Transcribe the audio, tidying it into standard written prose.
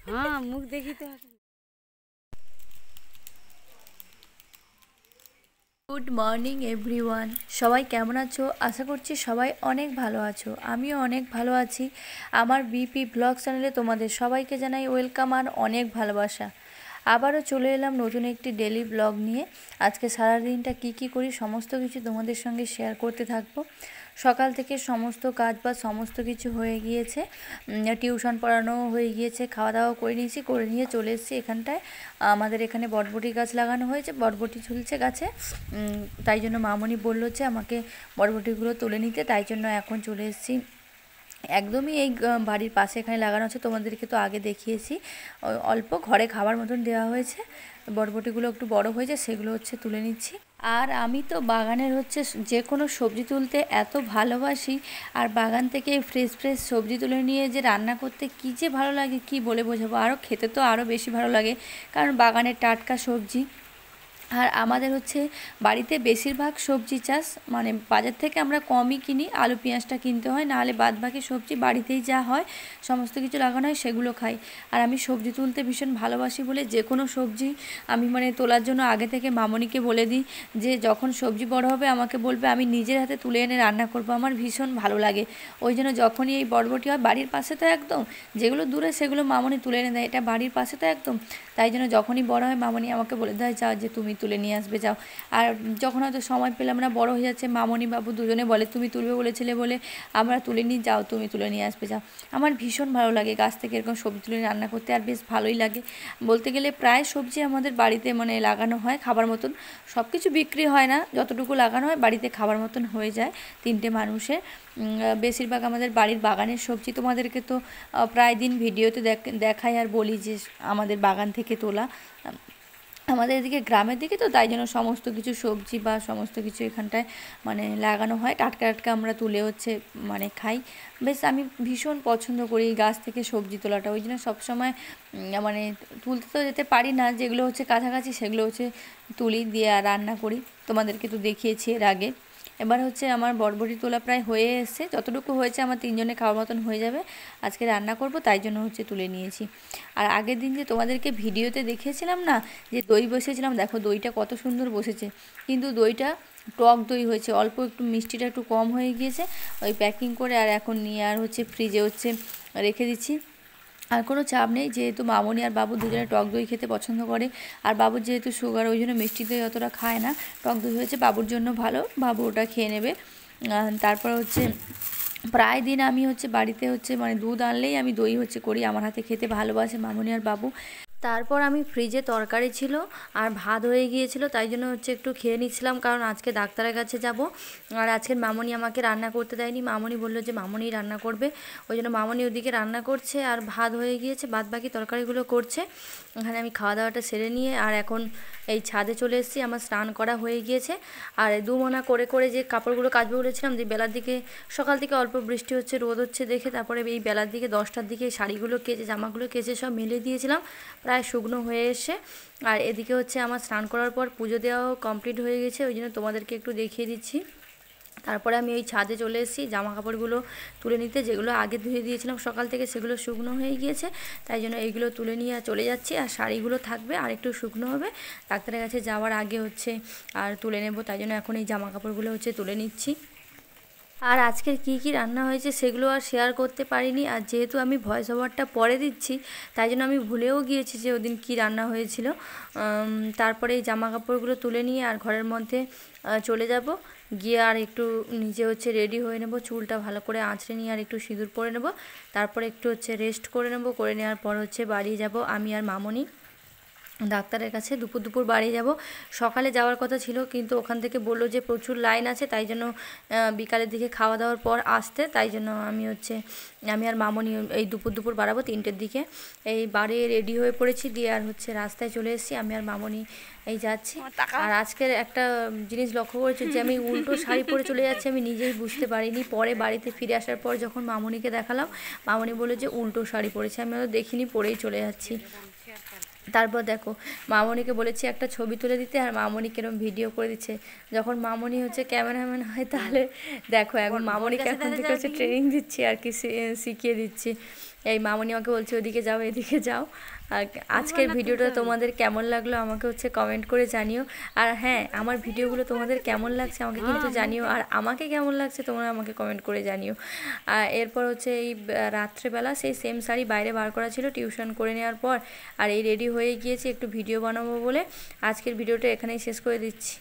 হ্যাঁ মুখ দেখি তো। গুড মর্নিং এভরিওয়ান, সবাই কেমন আছো? আশা করছি সবাই অনেক ভালো আছো। আমিও অনেক ভালো আছি। আমার বিপি ব্লগ চ্যানেলে তোমাদের সবাইকে জানাই ওয়েলকাম আর অনেক ভালোবাসা। আবারও চলে এলাম নতুন একটি ডেলি ব্লগ নিয়ে। আজকে সারাদিনটা কি করি সমস্ত কিছু তোমাদের সঙ্গে শেয়ার করতে থাকবো। সকাল থেকে সমস্ত কাজ বা সমস্ত কিছু হয়ে গিয়েছে, টিউশন পড়ানো হয়ে গিয়েছে, খাওয়া দাওয়া করে নিয়েছি, করে নিয়ে চলে এসেছি এখানটায়। আমাদের এখানে বটবটি গাছ লাগানো হয়েছে, বটবটি ঝুলছে গাছে, তাই জন্য মামনি বললো যে আমাকে বটবটিগুলো তুলে নিতে, তাই জন্য এখন চলে এসেছি। একদমই এই বাড়ির পাশে এখানে লাগানো আছে, তোমাদেরকে তো আগে দেখিয়েছি। অল্প ঘরে খাবার মতন দেওয়া হয়েছে, বরবটিগুলো একটু বড় হয়েছে, সেগুলো হচ্ছে তুলে নিচ্ছি। আর আমি তো বাগানের হচ্ছে যে কোনো সবজি তুলতে এত ভালোবাসি, আর বাগান থেকে ফ্রেশ ফ্রেশ সবজি তুলে নিয়ে যে রান্না করতে কী যে ভালো লাগে কি বলে বোঝাবো। আরও খেতে তো আরও বেশি ভালো লাগে, কারণ বাগানের টাটকা সবজি। আর আমাদের হচ্ছে বাড়িতে বেশিরভাগ সবজি চাষ, মানে বাজার থেকে আমরা কমই কিনি, আলু পেঁয়াজটা কিনতে হয়, নাহলে বাদ বাকি সবজি বাড়িতেই যা হয় সমস্ত কিছু লাগানো হয় সেগুলো খাই। আর আমি সবজি তুলতে ভীষণ ভালোবাসি বলে যে কোনো সবজি আমি মানে তোলার জন্য আগে থেকে মামনিকে বলে দিই যে যখন সবজি বড় হবে আমাকে বলবে, আমি নিজের হাতে তুলে এনে রান্না করব। আমার ভীষণ ভালো লাগে। ওই জন্য যখনই এই বরবটি হয়, বাড়ির পাশে তো একদম, যেগুলো দূরে সেগুলো মামনি তুলে এনে দেয়, এটা বাড়ির পাশে তো একদম, তাই জন্য যখনই বড় হয় মামনি আমাকে বলে দেয় যাও যে তুমি তুলে নিয়ে আসবে যাও। আর যখন হয়তো সময় পেলাম না, বড় হয়ে যাচ্ছে, মামনি বাবু দুজনে বলে তুমি তুলবে বলেছিলে বলে আমরা তুলে নিই, যাও তুমি তুলে নিয়ে আসবে যাও। আমার ভীষণ ভালো লাগে গাছ থেকে এরকম সবজি তুলে রান্না করতে, আর বেশ ভালোই লাগে। বলতে গেলে প্রায় সবজি আমাদের বাড়িতে মানে লাগানো হয় খাবার মতন, সব কিছু বিক্রি হয় না, যতটুকু লাগানো হয় বাড়িতে খাবার মতন হয়ে যায় তিনটে মানুষের। বেশিরভাগ আমাদের বাড়ির বাগানের সবজি তোমাদেরকে তো প্রায় দিন ভিডিওতে দেখাই আর বলি যে আমাদের বাগান থেকে তোলা। আমাদের এদিকে গ্রামের দিকে তো, তাই জন্য সমস্ত কিছু সবজি বা সমস্ত কিছু এখানটায় মানে লাগানো হয়, টাটকা টাটকা আমরা তুলে হচ্ছে মানে খাই। বেশ আমি ভীষণ পছন্দ করি গাছ থেকে সবজি তোলাটা, ওই জন্য সবসময় মানে তুলতে তো যেতে পারি না, যেগুলো হচ্ছে কাছাকাছি সেগুলো হচ্ছে তুলি দিয়ে আর রান্না করি। তোমাদেরকে তো দেখিয়েছি এর আগে। এবার হচ্ছে আমার বরবটি তোলা প্রায় হয়ে এসছে, যতটুকু হয়েছে আমার তিনজনে খাওয়ার মতন হয়ে যাবে। আজকে রান্না করব, তাই জন্য হচ্ছে তুলে নিয়েছি। আর আগের দিন যে তোমাদেরকে ভিডিওতে দেখিয়েছিলাম না যে দই বসিয়েছিলাম, দেখো দইটা কত সুন্দর বসেছে, কিন্তু দইটা টক দই হয়েছে, অল্প একটু মিষ্টিটা একটু কম হয়ে গিয়েছে। ওই প্যাকিং করে আর এখন নিয়ে আর হচ্ছে ফ্রিজে হচ্ছে রেখে দিচ্ছি। আর কোনো চাপ নেই, যেহেতু মামনি আর বাবু দুজনে টক দই খেতে পছন্দ করে, আর বাবুর যেহেতু সুগার ওই জন্য মিষ্টি দই অতটা খায় না, টক দই হয়েছে বাবুর জন্য ভালো, বাবু ওটা খেয়ে নেবে। তারপর হচ্ছে প্রায় দিন আমি হচ্ছে বাড়িতে হচ্ছে মানে দুধ আনলেই আমি দই হচ্ছে করি, আমার হাতে খেতে ভালোবাসে মামনি আর বাবু। তারপর আমি ফ্রিজে তরকারি ছিল আর ভাত হয়ে গিয়েছিল, তাই জন্য হচ্ছে একটু খেয়ে নিচ্ছিলাম, কারণ আজকে ডাক্তারের কাছে যাব। আর আজকের মামনি আমাকে রান্না করতে দেয়নি, মামনি বললো যে মামনি রান্না করবে, ওই জন্য মামনি ওদিকে রান্না করছে আর ভাত হয়ে গিয়েছে, বাদ বাকি তরকারিগুলো করছে। এখানে আমি খাওয়া দাওয়াটা সেরে নিয়ে আর এখন এই ছাদে চলে এসেছি, আমার স্নান করা হয়ে গিয়েছে। আর দুমনা করে করে যে কাপড়গুলো কাচবো বলেছিলাম, যে বেলার দিকে সকাল থেকে অল্প বৃষ্টি হচ্ছে রোদ হচ্ছে দেখে, তারপরে এই বেলার দিকে 10টার দিকে শাড়িগুলো কেচে জামাগুলো কেচে সব মেলে দিয়েছিলাম, প্রায় শুকনো হয়ে এসে। আর এদিকে হচ্ছে আমার স্নান করার পর পুজো দেওয়াও কমপ্লিট হয়ে গেছে, ওই জন্য তোমাদেরকে একটু দেখিয়ে দিচ্ছি। তারপরে আমি ওই ছাদে চলে এসেছি জামা কাপড়গুলো তুলে নিতে, যেগুলো আগে ধুয়ে দিয়েছিলাম সকাল থেকে সেগুলো শুকনো হয়ে গিয়েছে, তাই জন্য এইগুলো তুলে নিয়ে চলে যাচ্ছি। আর শাড়িগুলো থাকবে আর একটু শুকনো হবে, ডাক্তারের কাছে যাওয়ার আগে হচ্ছে আর তুলে নেব, তাই জন্য এখন এই জামা কাপড়গুলো হচ্ছে তুলে নিচ্ছি। আর আজকের কি রান্না হয়েছে সেগুলো আর শেয়ার করতে পারিনি, আর যেহেতু আমি ভয়েস ওভারটা পরে দিচ্ছি তাই জন্য আমি ভুলেও গিয়েছি যে ওদিন কি রান্না হয়েছিল। তারপরে এই জামা কাপড়গুলো তুলে নিয়ে আর ঘরের মধ্যে চলে যাব, গিয়ে আর একটু নিজে হচ্ছে রেডি হয়ে নেব, চুলটা ভালো করে আঁচড়ে নিয়ে আর একটু সিঁদুর পরে নেব, তারপরে একটু হচ্ছে রেস্ট করে নেব, করে নেওয়ার পর হচ্ছে বাড়ি যাব আমি আর মামনি ডাক্তারের কাছে। দুপুর বাড়ি যাব, সকালে যাওয়ার কথা ছিল কিন্তু ওখান থেকে বললো যে প্রচুর লাইন আছে, তাই জন্য বিকালের দিকে খাওয়া দাওয়ার পর আসতে, তাই জন্য আমি আর মামনি এই দুপুর বাড়াবো 3টের দিকে। এই বাড়ি রেডি হয়ে পড়েছি, দিয়ে আর হচ্ছে রাস্তায় চলে এসেছি, আমি আর মামনি এই যাচ্ছি। আর আজকের একটা জিনিস লক্ষ্য করেছি যে আমি উল্টো শাড়ি পরে চলে যাচ্ছি, আমি নিজেই বুঝতে পারিনি, পরে বাড়িতে ফিরে আসার পর যখন মামনিকে দেখালাম, মামনি বলে যে উল্টো শাড়ি পরেছে, আমি দেখিনি, পরেই চলে যাচ্ছি। তারপর দেখো মামনিকে বলেছি একটা ছবি তুলে দিতে, আর মামনি কিরম ভিডিও করে দিচ্ছে। যখন মামনি হচ্ছে ক্যামেরাম্যান হয় তাহলে দেখো এখন মামনিকে এখন থেকে হচ্ছে ট্রেনিং দিচ্ছি আর কি, শিখিয়ে দিচ্ছি। এই মামনি আমাকে বলছে ওদিকে যাও এদিকে যাও। আর আজকের ভিডিওটা তোমাদের কেমন লাগলো আমাকে হচ্ছে কমেন্ট করে জানিও। আর হ্যাঁ, আমার ভিডিওগুলো তোমাদের কেমন লাগছে আমাকে কিন্তু জানিও, আর আমাকে কেমন লাগছে তোমরা আমাকে কমেন্ট করে জানিও। আর এরপর হচ্ছে এই রাত্রেবেলা সেই সেম শাড়ি বাইরে বার করা ছিল টিউশন করে নেওয়ার পর, আর এই রেডি হয়ে গিয়েছি একটু ভিডিও বানাবো বলে। আজকের ভিডিওটা এখানেই শেষ করে দিচ্ছি।